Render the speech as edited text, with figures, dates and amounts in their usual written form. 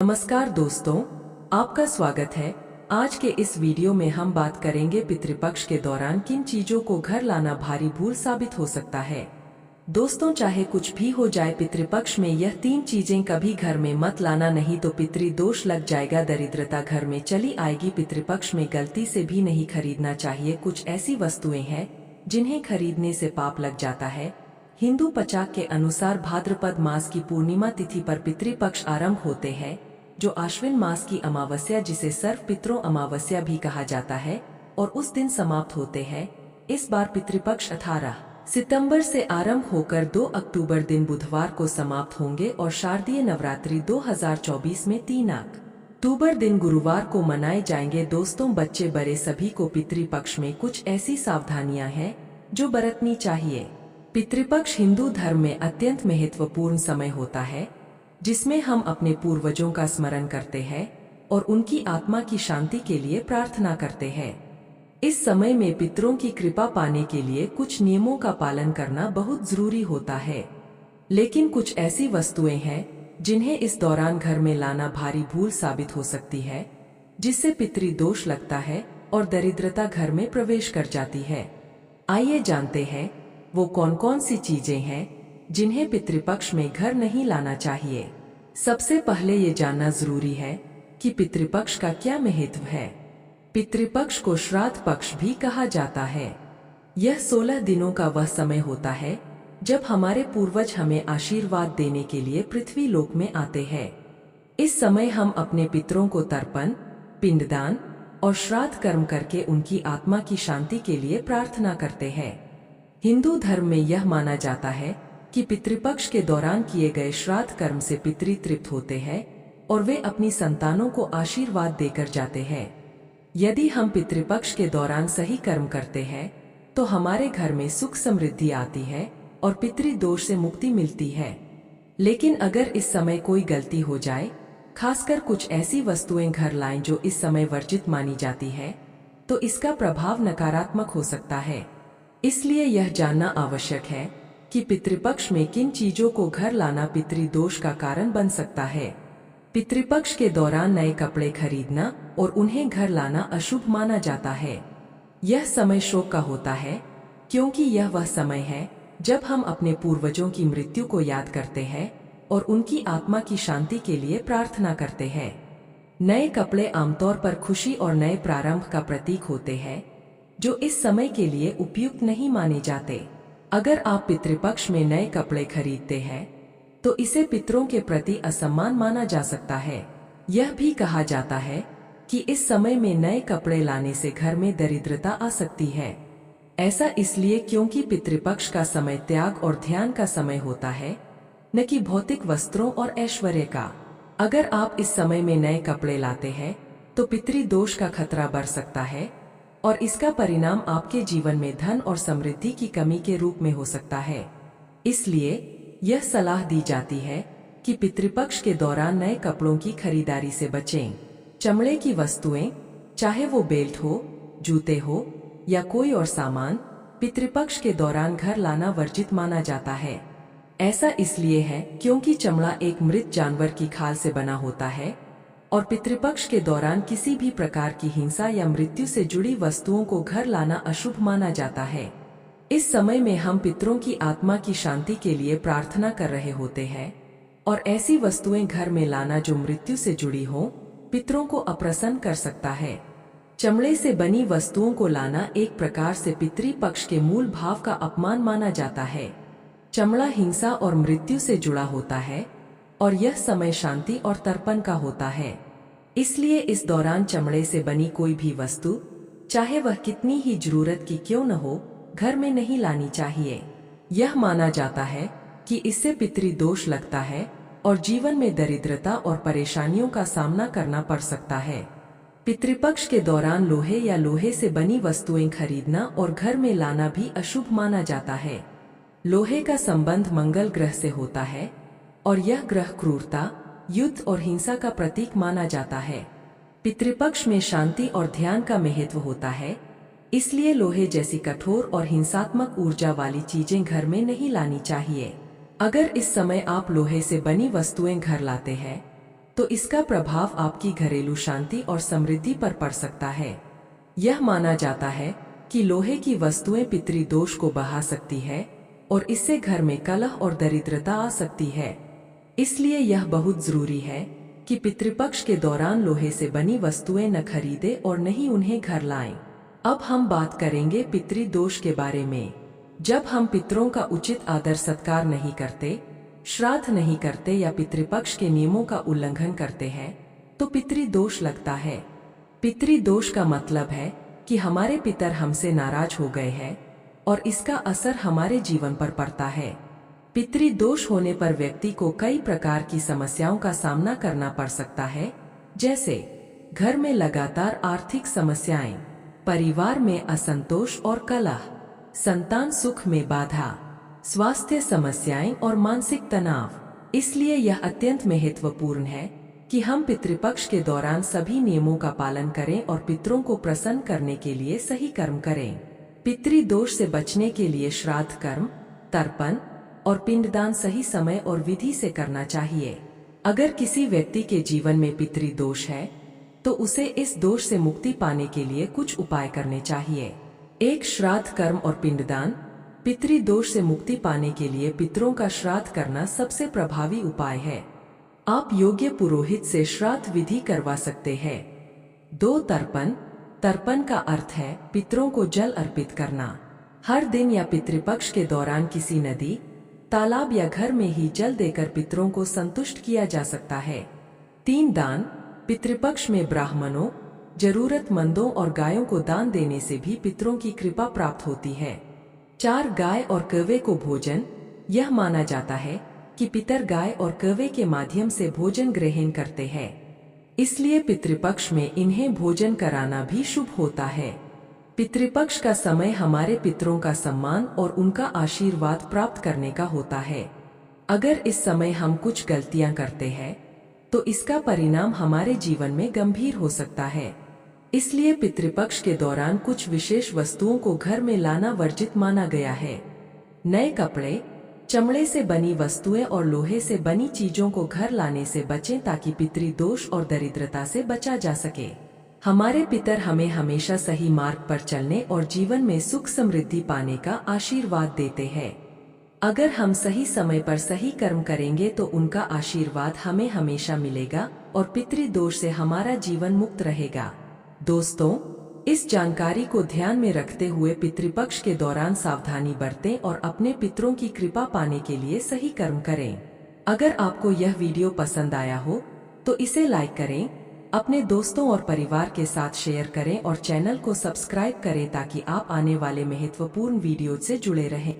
नमस्कार दोस्तों, आपका स्वागत है। आज के इस वीडियो में हम बात करेंगे पितृपक्ष के दौरान किन चीजों को घर लाना भारी भूल साबित हो सकता है। दोस्तों, चाहे कुछ भी हो जाए, पितृपक्ष में यह 3 चीजें कभी घर में मत लाना, नहीं तो पितृदोष लग जाएगा, दरिद्रता घर में चली आएगी। पितृपक्ष में गलती से भी नहीं खरीदना चाहिए। कुछ ऐसी वस्तुएं हैं जिन्हें खरीदने से पाप लग जाता है। हिंदू पंचांग के अनुसार भाद्रपद मास की पूर्णिमा तिथि पर पितृपक्ष आरंभ होते हैं, जो आश्विन मास की अमावस्या, जिसे सर्व पितरों अमावस्या भी कहा जाता है, और उस दिन समाप्त होते हैं। इस बार पितृपक्ष 18 सितंबर से आरंभ होकर 2 अक्टूबर दिन बुधवार को समाप्त होंगे और शारदीय नवरात्रि 2024 में 3 अक्टूबर दिन गुरुवार को मनाए जाएंगे। दोस्तों, बच्चे बड़े सभी को पितृपक्ष में कुछ ऐसी सावधानियां हैं जो बरतनी चाहिए। पितृपक्ष हिंदू धर्म में अत्यंत महत्वपूर्ण समय होता है, जिसमें हम अपने पूर्वजों का स्मरण करते हैं और उनकी आत्मा की शांति के लिए प्रार्थना करते हैं। इस समय में पितरों की कृपा पाने के लिए कुछ नियमों का पालन करना बहुत जरूरी होता है। लेकिन कुछ ऐसी वस्तुएं हैं जिन्हें इस दौरान घर में लाना भारी भूल साबित हो सकती है, जिससे पितृदोष लगता है और दरिद्रता घर में प्रवेश कर जाती है। आइए जानते हैं वो कौन कौन सी चीजें हैं जिन्हें पितृपक्ष में घर नहीं लाना चाहिए। सबसे पहले ये जानना जरूरी है कि पितृपक्ष का क्या महत्व है। पितृपक्ष को श्राद्ध पक्ष भी कहा जाता है। यह 16 दिनों का वह समय होता है जब हमारे पूर्वज हमें आशीर्वाद देने के लिए पृथ्वी लोक में आते हैं। इस समय हम अपने पितरों को तर्पण, पिंडदान और श्राद्ध कर्म करके उनकी आत्मा की शांति के लिए प्रार्थना करते हैं। हिंदू धर्म में यह माना जाता है कि पितृपक्ष के दौरान किए गए श्राद्ध कर्म से पितृ तृप्त होते हैं और वे अपनी संतानों को आशीर्वाद देकर जाते हैं। यदि हम पितृपक्ष के दौरान सही कर्म करते हैं तो हमारे घर में सुख समृद्धि आती है और पितृदोष से मुक्ति मिलती है। लेकिन अगर इस समय कोई गलती हो जाए, खासकर कुछ ऐसी वस्तुएं घर लाएं जो इस समय वर्जित मानी जाती है, तो इसका प्रभाव नकारात्मक हो सकता है। इसलिए यह जानना आवश्यक है कि पितृपक्ष में किन चीजों को घर लाना पितृदोष का कारण बन सकता है। पितृपक्ष के दौरान नए कपड़े खरीदना और उन्हें घर लाना अशुभ माना जाता है। यह समय शोक का होता है, क्योंकि यह वह समय है जब हम अपने पूर्वजों की मृत्यु को याद करते हैं और उनकी आत्मा की शांति के लिए प्रार्थना करते हैं। नए कपड़े आमतौर पर खुशी और नए प्रारंभ का प्रतीक होते हैं, जो इस समय के लिए उपयुक्त नहीं माने जाते। अगर आप पितृपक्ष में नए कपड़े खरीदते हैं तो इसे पितरों के प्रति असम्मान माना जा सकता है। यह भी कहा जाता है कि इस समय में नए कपड़े लाने से घर में दरिद्रता आ सकती है। ऐसा इसलिए क्योंकि पितृपक्ष का समय त्याग और ध्यान का समय होता है, न कि भौतिक वस्त्रों और ऐश्वर्य का। अगर आप इस समय में नए कपड़े लाते हैं तो पितृदोष का खतरा बढ़ सकता है और इसका परिणाम आपके जीवन में धन और समृद्धि की कमी के रूप में हो सकता है। इसलिए यह सलाह दी जाती है कि पितृपक्ष के दौरान नए कपड़ों की खरीदारी से बचें। चमड़े की वस्तुएं, चाहे वो बेल्ट हो, जूते हो या कोई और सामान, पितृपक्ष के दौरान घर लाना वर्जित माना जाता है। ऐसा इसलिए है क्योंकि चमड़ा एक मृत जानवर की खाल से बना होता है और पितृपक्ष के दौरान किसी भी प्रकार की हिंसा या मृत्यु से जुड़ी वस्तुओं को घर लाना अशुभ माना जाता है। इस समय में हम पितरों की आत्मा की शांति के लिए प्रार्थना कर रहे होते हैं और ऐसी वस्तुएं घर में लाना जो मृत्यु से जुड़ी हो, पितरों को अप्रसन्न कर सकता है। चमड़े से बनी वस्तुओं को लाना एक प्रकार से पितृपक्ष के मूल भाव का अपमान माना जाता है। चमड़ा हिंसा और मृत्यु से जुड़ा होता है और यह समय शांति और तर्पण का होता है। इसलिए इस दौरान चमड़े से बनी कोई भी वस्तु, चाहे वह कितनी ही जरूरत की क्यों न हो, घर में नहीं लानी चाहिए। यह माना जाता है कि इससे पितृदोष लगता है और जीवन में दरिद्रता और परेशानियों का सामना करना पड़ सकता है। पितृपक्ष के दौरान लोहे या लोहे से बनी वस्तुएं खरीदना और घर में लाना भी अशुभ माना जाता है। लोहे का संबंध मंगल ग्रह से होता है और यह ग्रह क्रूरता, युद्ध और हिंसा का प्रतीक माना जाता है। पितृपक्ष में शांति और ध्यान का महत्व होता है, इसलिए लोहे जैसी कठोर और हिंसात्मक ऊर्जा वाली चीजें घर में नहीं लानी चाहिए। अगर इस समय आप लोहे से बनी वस्तुएं घर लाते हैं तो इसका प्रभाव आपकी घरेलू शांति और समृद्धि पर पड़ सकता है। यह माना जाता है कि लोहे की वस्तुएं पितृदोष को बढ़ा सकती है और इससे घर में कलह और दरिद्रता आ सकती है। इसलिए यह बहुत जरूरी है कि पितृपक्ष के दौरान लोहे से बनी वस्तुएं न खरीदें और न ही उन्हें घर लाएं। अब हम बात करेंगे पितृदोष के बारे में। जब हम पितरों का उचित आदर सत्कार नहीं करते, श्राद्ध नहीं करते या पितृपक्ष के नियमों का उल्लंघन करते हैं तो पितृदोष लगता है। पितृदोष का मतलब है कि हमारे पितर हमसे नाराज हो गए हैं और इसका असर हमारे जीवन पर पड़ता है। पितृदोष होने पर व्यक्ति को कई प्रकार की समस्याओं का सामना करना पड़ सकता है, जैसे घर में लगातार आर्थिक समस्याएं, परिवार में असंतोष और कलह, संतान सुख में बाधा, स्वास्थ्य समस्याएं और मानसिक तनाव। इसलिए यह अत्यंत महत्वपूर्ण है कि हम पितृपक्ष के दौरान सभी नियमों का पालन करें और पितरों को प्रसन्न करने के लिए सही कर्म करें। पितृदोष से बचने के लिए श्राद्ध कर्म, तर्पण और पिंडदान सही समय और विधि से करना चाहिए। अगर किसी व्यक्ति के जीवन में पितृदोष है तो उसे इस दोष से मुक्ति पाने के लिए कुछ उपाय करने चाहिए। एक, श्राद्ध कर्म और पिंडदान। पितृदोष से मुक्ति पाने के लिए पितरों का श्राद्ध करना सबसे प्रभावी उपाय है। आप योग्य पुरोहित से श्राद्ध विधि करवा सकते हैं। 2, तर्पण। तर्पण का अर्थ है पितरों को जल अर्पित करना। हर दिन या पितृपक्ष के दौरान किसी नदी, तालाब या घर में ही जल देकर पितरों को संतुष्ट किया जा सकता है। 3, दान। पितृपक्ष में ब्राह्मणों, जरूरतमंदों और गायों को दान देने से भी पितरों की कृपा प्राप्त होती है। 4, गाय और कौवे को भोजन। यह माना जाता है कि पितर गाय और कौवे के माध्यम से भोजन ग्रहण करते हैं, इसलिए पितृपक्ष में इन्हें भोजन कराना भी शुभ होता है। पितृपक्ष का समय हमारे पितरों का सम्मान और उनका आशीर्वाद प्राप्त करने का होता है। अगर इस समय हम कुछ गलतियां करते हैं तो इसका परिणाम हमारे जीवन में गंभीर हो सकता है। इसलिए पितृपक्ष के दौरान कुछ विशेष वस्तुओं को घर में लाना वर्जित माना गया है। नए कपड़े, चमड़े से बनी वस्तुएं और लोहे से बनी चीजों को घर लाने से बचें ताकि पितृदोष और दरिद्रता से बचा जा सके। हमारे पितर हमें हमेशा सही मार्ग पर चलने और जीवन में सुख समृद्धि पाने का आशीर्वाद देते हैं। अगर हम सही समय पर सही कर्म करेंगे तो उनका आशीर्वाद हमें हमेशा मिलेगा और पितृदोष से हमारा जीवन मुक्त रहेगा। दोस्तों, इस जानकारी को ध्यान में रखते हुए पितृपक्ष के दौरान सावधानी बरतें और अपने पितरों की कृपा पाने के लिए सही कर्म करें। अगर आपको यह वीडियो पसंद आया हो तो इसे लाइक करें, अपने दोस्तों और परिवार के साथ शेयर करें और चैनल को सब्सक्राइब करें ताकि आप आने वाले महत्वपूर्ण वीडियो से जुड़े रहें।